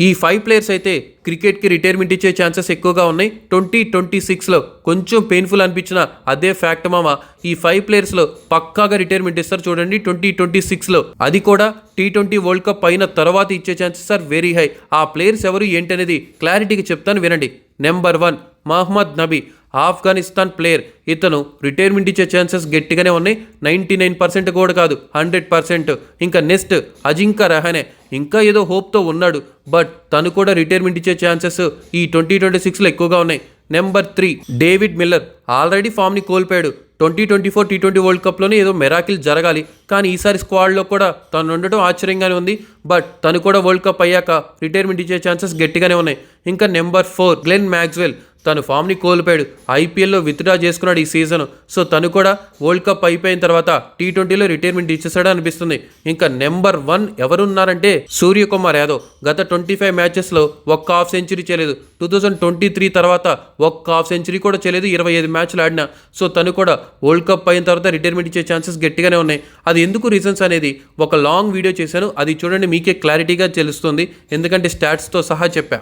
ఈ 5 ప్లేయర్స్ అయితే క్రికెట్కి రిటైర్మెంట్ ఇచ్చే ఛాన్సెస్ ఎక్కువగా ఉన్నాయి. 2026లో కొంచెం పెయిన్ఫుల్ అనిపించిన అదే ఫ్యాక్ట్ మామ, ఈ 5 ప్లేయర్స్లో పక్కాగా రిటైర్మెంట్ ఇస్తారు చూడండి 2026లో. అది కూడా T20 వరల్డ్ కప్ అయిన తర్వాత ఇచ్చే ఛాన్సెస్ ఆర్ వెరీ హై. ఆ ప్లేయర్స్ ఎవరు ఏంటనేది క్లారిటీగా చెప్తాను వినండి. Number 1 Mohammad Nabi, Afghanistan player. ఇతను రిటైర్మెంట్ ఇచ్చే ఛాన్సెస్ గట్టిగానే ఉన్నాయి. 99% కూడా కాదు, 100%. ఇంకా నెక్స్ట్ అజింకా రహానే, ఇంకా ఏదో హోప్తో ఉన్నాడు, బట్ తను కూడా రిటైర్మెంట్ ఇచ్చే ఛాన్సెస్ ఈ 2026లో ఎక్కువగా ఉన్నాయి. Number 3 David Miller. ఆల్రెడీ ఫామ్ని కోల్పోయాడు. 2024 T20 వరల్డ్ కప్లోనే ఏదో మెరాకిల్ జరగాలి, కానీ ఈసారి స్క్వాడ్లో కూడా తను ఉండటం ఆశ్చర్యంగానే ఉంది, బట్ తను కూడా వరల్డ్ కప్ అయ్యాక రిటైర్మెంట్ ఇచ్చే ఛాన్సెస్ గట్టిగానే ఉన్నాయి. ఇంకా నెంబర్ 4 గ్లెన్ మ్యాక్స్వెల్. తను ఫామ్ని కోల్పోయాడు, ఐపీఎల్లో విత్డ్రా చేసుకున్నాడు ఈ సీజన్. సో తను కూడా వరల్డ్ కప్ అయిపోయిన తర్వాత T20లో రిటైర్మెంట్ ఇచ్చేసాడు అనిపిస్తుంది. ఇంకా నెంబర్ 1 ఎవరున్నారంటే సూర్యకుమార్ యాదవ్. గత 25 మ్యాచెస్లో ఒక్క హాఫ్ సెంచరీ చేయలేదు. 2023 తర్వాత ఒక్క హాఫ్ సెంచరీ కూడా చేయలేదు, 25 మ్యాచ్లు ఆడినా. సో తను కూడా వరల్డ్ కప్ అయిన తర్వాత రిటైర్మెంట్ ఇచ్చే ఛాన్సెస్ గట్టిగానే ఉన్నాయి. అది ఎందుకు రీజన్స్ అనేది ఒక లాంగ్ వీడియో చేశాను, అది చూడండి, మీకే క్లారిటీగా తెలుస్తుంది, ఎందుకంటే స్టాట్స్తో సహా చెప్పా.